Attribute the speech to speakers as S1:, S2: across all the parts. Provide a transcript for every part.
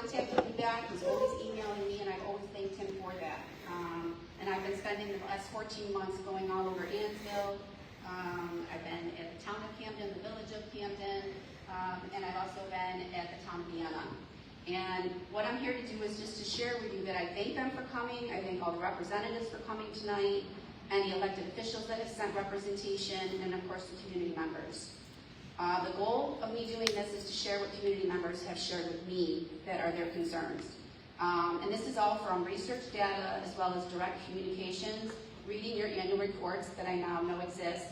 S1: contacted me back. He's always emailing me, and I've always thanked him for that. And I've been spending the last 14 months going all over Ansville. I've been at the town of Camden, the village of Camden, and I've also been at the town of Vienna. And what I'm here to do is just to share with you that I thank them for coming. I thank all the representatives for coming tonight, and the elected officials that have sent representation, and of course the community members. The goal of me doing this is to share what community members have shared with me that are their concerns. And this is all from research data as well as direct communications, reading your annual reports that I now know exist.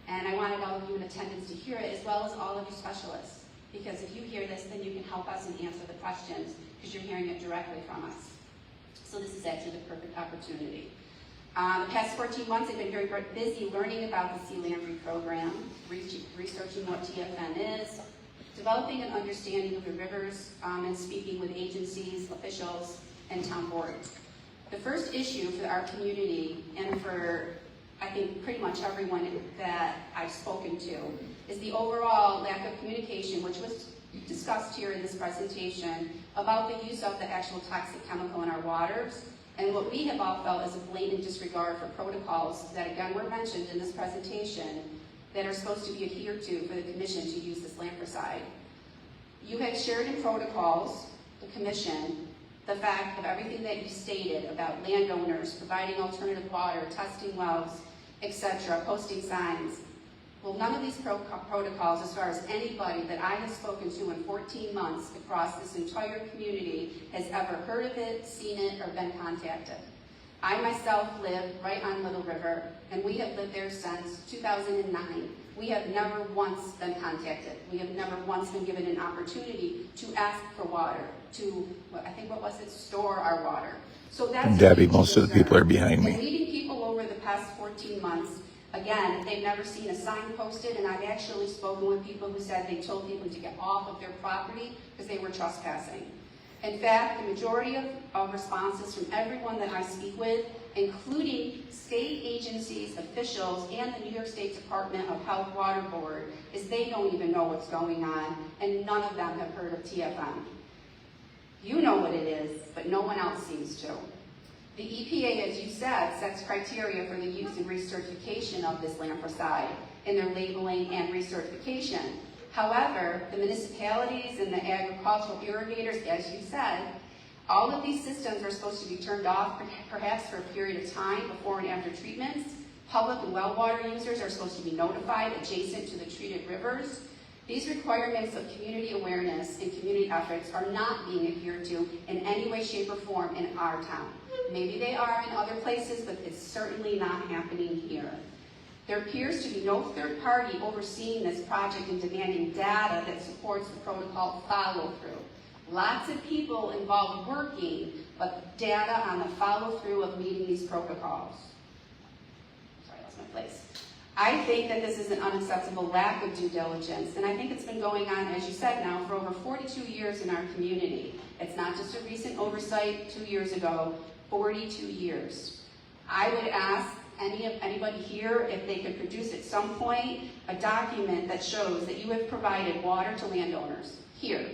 S1: And I wanted all of you in attendance to hear it, as well as all of you specialists. Because if you hear this, then you can help us and answer the questions, because you're hearing it directly from us. So this is actually the perfect opportunity. The past 14 months, I've been very busy learning about the Sea Lamprey program, researching what TFN is, developing an understanding of the rivers, and speaking with agencies, officials, and town boards. The first issue for our community, and for, I think, pretty much everyone that I've spoken to, is the overall lack of communication, which was discussed here in this presentation, about the use of the actual toxic chemical in our waters, and what we have all felt is a blatant disregard for protocols that, again, were mentioned in this presentation that are supposed to be adhered to for the commission to use this lampricide. You have shared in protocols, the commission, the fact of everything that you stated about landowners providing alternative water, testing wells, etc., posting signs. Well, none of these protocols, as far as anybody that I have spoken to in 14 months across this entire community, has ever heard of it, seen it, or been contacted. I myself live right on Little River, and we have lived there since 2009. We have never once been contacted. We have never once been given an opportunity to ask for water, to, I think, what was it, store our water. So that's
S2: Debbie, most of the people are behind me.
S1: And meeting people over the past 14 months, again, they've never seen a sign posted, and I've actually spoken with people who said they told people to get off of their property because they were trespassing. In fact, the majority of responses from everyone that I speak with, including state agencies, officials, and the New York State Department of Health Water Board, is they don't even know what's going on, and none of them have heard of TFN. You know what it is, but no one else seems to. The EPA, as you said, sets criteria for the use and recertification of this lampricide in their labeling and recertification. However, the municipalities and the agricultural irrigators, as you said, all of these systems are supposed to be turned off perhaps for a period of time before and after treatments. Public and well water users are supposed to be notified adjacent to the treated rivers. These requirements of community awareness and community efforts are not being adhered to in any way, shape, or form in our town. Maybe they are in other places, but it's certainly not happening here. There appears to be no third party overseeing this project and demanding data that supports the protocol follow-through. Lots of people involved working, but data on the follow-through of meeting these protocols. Sorry, I lost my place. I think that this is an unacceptable lack of due diligence, and I think it's been going on, as you said now, for over 42 years in our community. It's not just a recent oversight 2 years ago, 42 years. I would ask anybody here if they could produce at some point a document that shows that you have provided water to landowners here,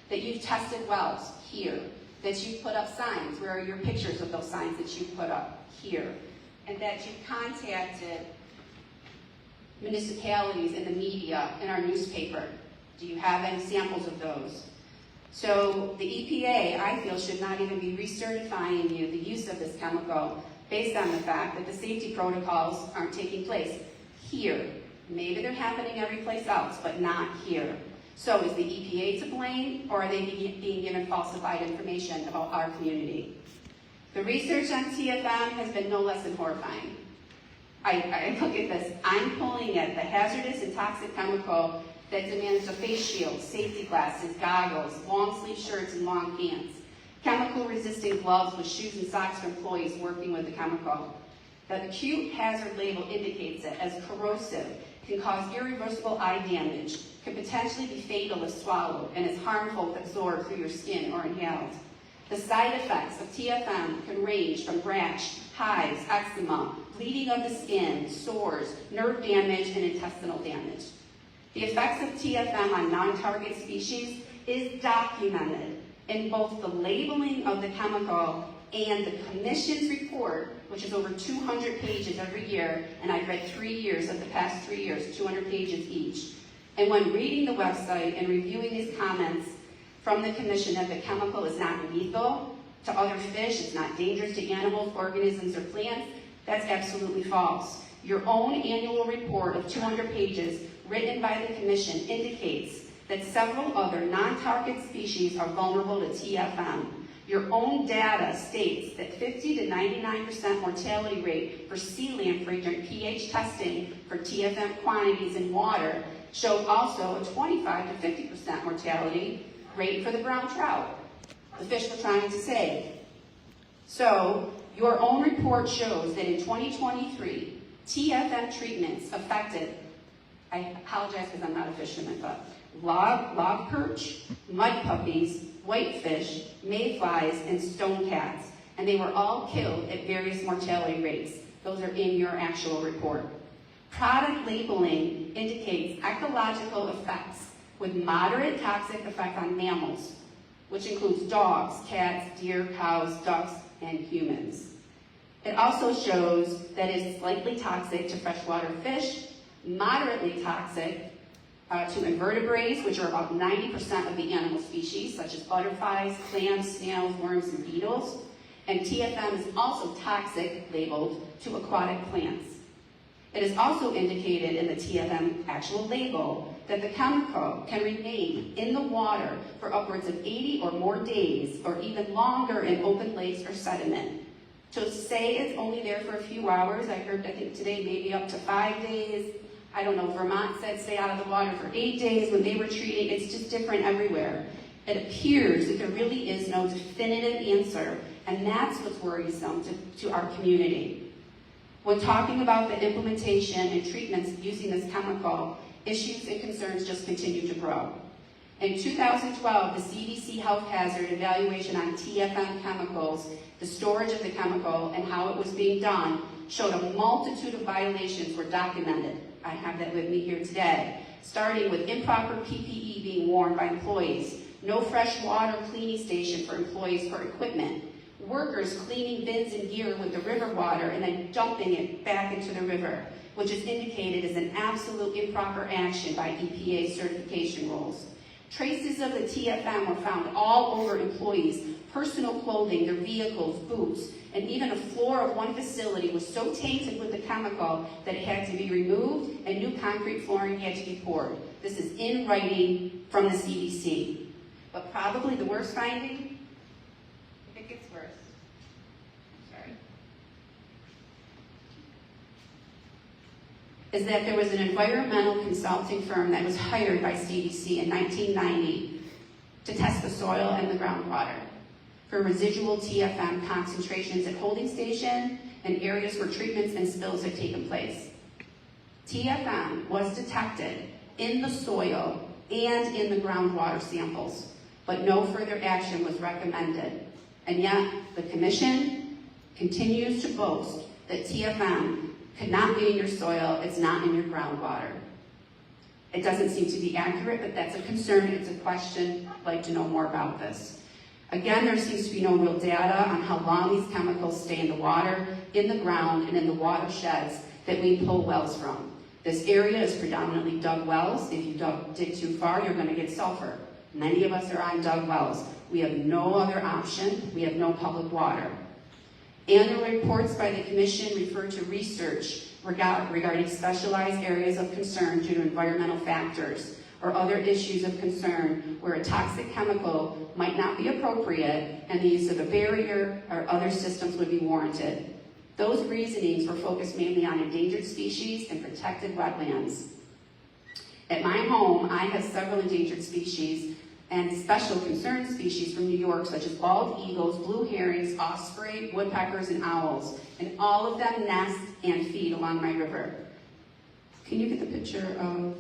S1: that you've tested wells here, that you've put up signs. Where are your pictures of those signs that you've put up here? And that you've contacted municipalities and the media and our newspaper. Do you have any samples of those? So the EPA, I feel, should not even be recertifying you the use of this chemical based on the fact that the safety protocols aren't taking place here. Maybe they're happening every place else, but not here. So is the EPA to blame, or are they being given falsified information about our community? The research on TFM has been no less than horrifying. I look at this, I'm pulling at the hazardous and toxic chemical that demands a face shield, safety glasses, goggles, long sleeve shirts, and long pants. Chemical-resistant gloves with shoes and socks for employees working with the chemical. The acute hazard label indicates it as corrosive, can cause irreversible eye damage, can potentially be fatal if swallowed, and is harmful if absorbed through your skin or inhaled. The side effects of TFM can range from rash, hives, eczema, bleeding of the skin, sores, nerve damage, and intestinal damage. The effects of TFM on non-target species is documented. in both the labeling of the chemical and the Commission's report, which is over 200 pages every year, and I've read 3 years of the past 3 years, 200 pages each. And when reading the website and reviewing these comments from the Commission that the chemical is not lethal to other fish, it's not dangerous to animals, organisms, or plants, that's absolutely false. Your own annual report of 200 pages written by the Commission indicates that several other non-target species are vulnerable to TFM. Your own data states that 50 to 99% mortality rate for sea lamprey during pH testing for TFM quantities in water showed also a 25 to 50% mortality rate for the brown trout, the fish we're trying to save. So, your own report shows that in 2023, TFM treatments affected, I apologize because I'm not a fisherman, but log perch, mud puppies, whitefish, mayflies, and stone cats, and they were all killed at various mortality rates. Those are in your actual report. Product labeling indicates ecological effects with moderate toxic effect on mammals, which includes dogs, cats, deer, cows, ducks, and humans. It also shows that it's slightly toxic to freshwater fish, moderately toxic to invertebrates, which are about 90% of the animal species, such as butterflies, clams, snails, worms, and beetles. And TFM is also toxic labeled to aquatic plants. It is also indicated in the TFM actual label that the chemical can remain in the water for upwards of 80 or more days, or even longer in open lakes or sediment. To say it's only there for a few hours, I heard, I think today, maybe up to 5 days. I don't know, Vermont said stay out of the water for 8 days when they were treating. It's just different everywhere. It appears that there really is no definitive answer, and that's what's worrisome to our community. When talking about the implementation and treatments using this chemical, issues and concerns just continue to grow. In 2012, the CDC health hazard evaluation on TFM chemicals, the storage of the chemical, and how it was being done, showed a multitude of violations were documented. I have that with me here today, starting with improper PPE being worn by employees, no fresh water cleaning station for employees or equipment, workers cleaning bins and gear with the river water and then dumping it back into the river, which is indicated as an absolute improper action by EPA certification rules. Traces of the TFM were found all over employees' personal clothing, their vehicles, boots, and even a floor of one facility was so tainted with the chemical that it had to be removed and new concrete flooring had to be poured. This is in writing from the CDC. But probably the worst finding, if it gets worse, is that there was an environmental consulting firm that was hired by CDC in 1990 to test the soil and the groundwater for residual TFM concentrations at holding station and areas where treatments and spills had taken place. TFM was detected in the soil and in the groundwater samples, but no further action was recommended. And yet, the Commission continues to boast that TFM could not be in your soil, it's not in your groundwater. It doesn't seem to be accurate, but that's a concern, it's a question. I'd like to know more about this. Again, there seems to be no real data on how long these chemicals stay in the water, in the ground, and in the watersheds that we pull wells from. This area is predominantly dug wells. If you dig too far, you're going to get sulfur. Many of us are on dug wells. We have no other option. We have no public water. Annual reports by the Commission refer to research regarding specialized areas of concern due to environmental factors or other issues of concern where a toxic chemical might not be appropriate and the use of a barrier or other systems would be warranted. Those reasonings were focused mainly on endangered species and protected wetlands. At my home, I have several endangered species and special concern species from New York, such as bald eagles, blue herrings, osprey, woodpeckers, and owls, and all of them nest and feed along my river. Can you get the picture of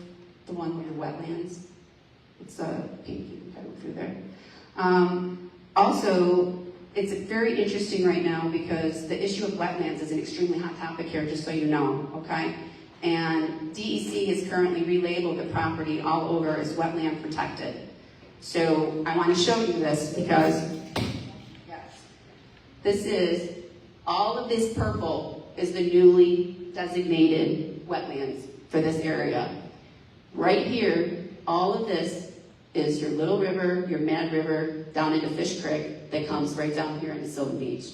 S1: the one with the wetlands? It's a pink, you can go through there. Also, it's very interesting right now because the issue of wetlands is an extremely hot topic here, just so you know, okay? And DEC has currently relabeled the property all over as wetland protected. So I want to show you this because, this is, all of this purple is the newly designated wetlands for this area. Right here, all of this is your Little River, your Mad River, down into Fish Creek that comes right down here into Sylvan Beach.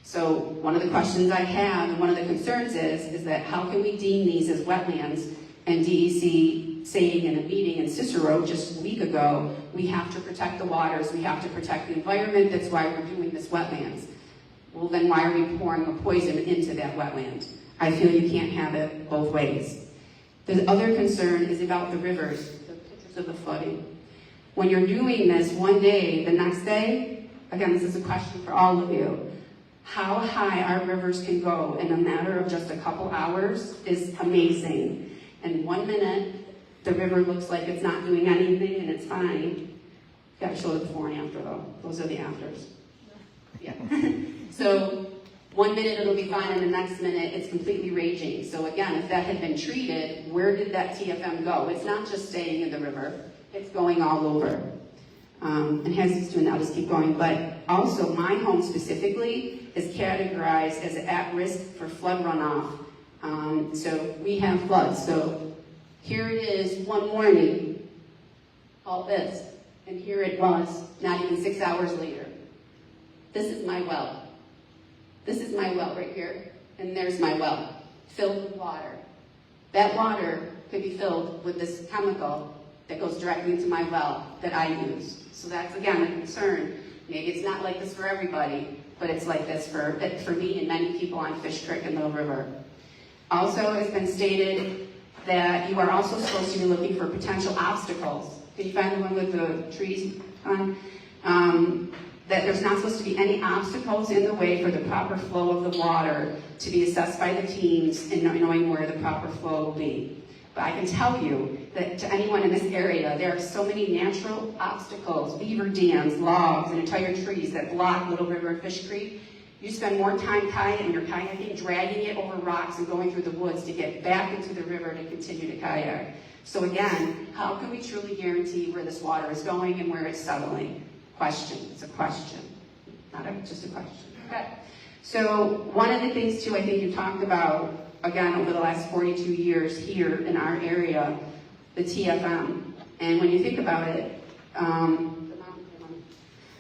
S1: So one of the questions I have and one of the concerns is that how can we deem these as wetlands, and DEC saying in a meeting in Cicero just a week ago, we have to protect the waters, we have to protect the environment, that's why we're doing this wetlands. Well, then why are we pouring a poison into that wetland? I feel you can't have it both ways. The other concern is about the rivers, the pictures of the flooding. When you're doing this one day, the next day, again, this is a question for all of you, how high our rivers can go in a matter of just a couple hours is amazing. And 1 minute, the river looks like it's not doing anything and it's fine. You gotta show the before and after though. Those are the afters. Yeah. So 1 minute it'll be fine and the next minute it's completely raging. So again, if that had been treated, where did that TFM go? It's not just staying in the river, it's going all over. And as it's doing that, I'll just keep going. But also my home specifically is categorized as at risk for flood runoff. So we have floods. So here it is one morning, all this, and here it was not even 6 hours later. This is my well. This is my well right here, and there's my well, filled with water. That water could be filled with this chemical that goes directly into my well that I use. So that's, again, a concern. Maybe it's not like this for everybody, but it's like this for me and many people on Fish Creek and Little River. Also, it's been stated that you are also supposed to be looking for potential obstacles. Can you find the one with the trees on? That there's not supposed to be any obstacles in the way for the proper flow of the water to be assessed by the teams and knowing where the proper flow will be. But I can tell you that to anyone in this area, there are so many natural obstacles, beaver dams, logs, and entire trees that block Little River and Fish Creek. You spend more time kayaking or kayaking, dragging it over rocks and going through the woods to get back into the river to continue to kayak. So again, how can we truly guarantee where this water is going and where it's settling? Question. It's a question, not just a question. Okay. So one of the things too, I think you talked about, again, over the last 42 years here in our area, the TFM. And when you think about it,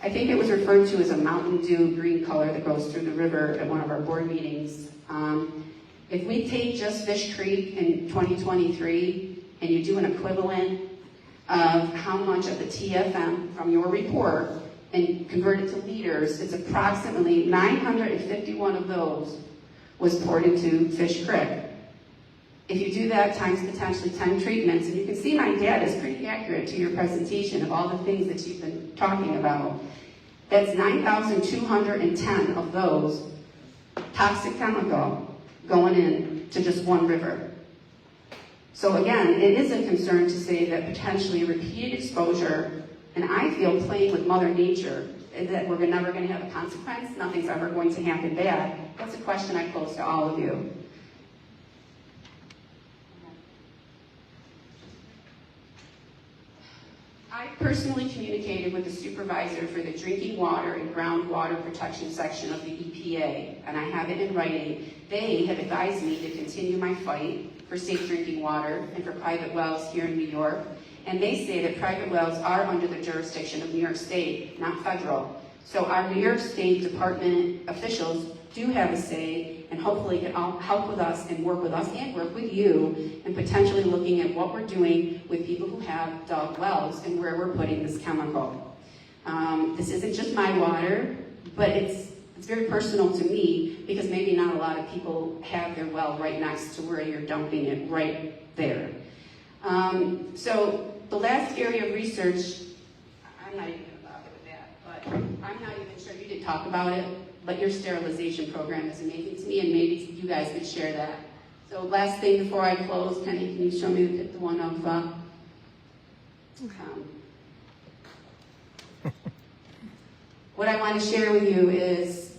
S1: I think it was referred to as a Mountain Dew green color that goes through the river at one of our board meetings. If we take just Fish Creek in 2023 and you do an equivalent of how much of the TFM from your report and convert it to liters, it's approximately 951 of those was poured into Fish Creek. If you do that times potentially 10 treatments, and you can see my data is pretty accurate to your presentation of all the things that you've been talking about, that's 9,210 of those toxic chemical going in to just one river. So again, it is a concern to say that potentially repeated exposure, and I feel playing with Mother Nature, that we're never going to have a consequence, nothing's ever going to happen bad. That's a question I pose to all of you. I personally communicated with the supervisor for the drinking water and groundwater protection section of the EPA, and I have it in writing. They have advised me to continue my fight for safe drinking water and for private wells here in New York, and they say that private wells are under the jurisdiction of New York State, not federal. So our New York State Department officials do have a say, and hopefully can all help with us and work with us and work with you and potentially looking at what we're doing with people who have dug wells and where we're putting this chemical. This isn't just my water, but it's very personal to me because maybe not a lot of people have their well right next to where you're dumping it right there. So the last area of research, I'm not even going to bother with that, but I'm not even sure you did talk about it, but your sterilization program is amazing to me, and maybe you guys could share that. So last thing before I close, Kenny, can you show me the one of, what I want to share with you is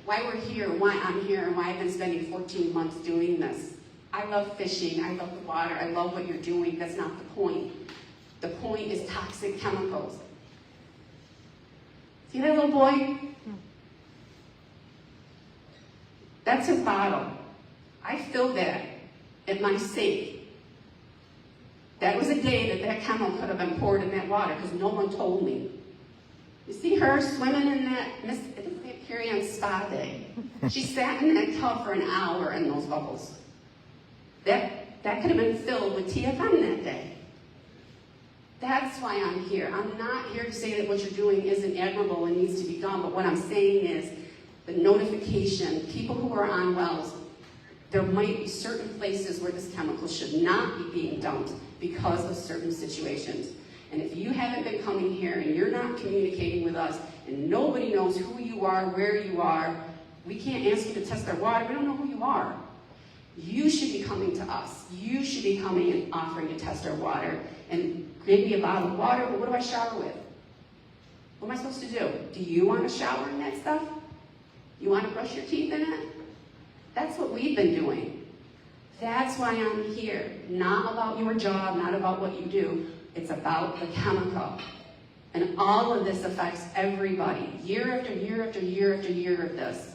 S1: why we're here, why I'm here, and why I've been spending 14 months doing this. I love fishing, I love the water, I love what you're doing, that's not the point. The point is toxic chemicals. See that little boy? That's his bottle. I filled that at my sink. That was a day that that chemical could have been poured in that water because no one told me. You see her swimming in that, it was like Carrie Ann's spa day. She sat in that tub for an hour in those bubbles. That could have been filled with TFM that day. That's why I'm here. I'm not here to say that what you're doing isn't admirable and needs to be done, but what I'm saying is the notification, people who are on wells, there might be certain places where this chemical should not be being dumped because of certain situations. And if you haven't been coming here and you're not communicating with us and nobody knows who you are, where you are, we can't ask you to test our water, we don't know who you are. You should be coming to us. You should be coming and offering to test our water and give me a bottle of water, but what do I shower with? What am I supposed to do? Do you want to shower in that stuff? You want to brush your teeth in it? That's what we've been doing. That's why I'm here. Not about your job, not about what you do. It's about the chemical. And all of this affects everybody. Year after year after year after year of this.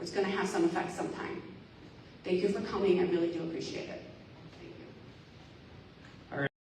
S1: It's going to have some effect sometime. Thank you for coming. I really do appreciate it.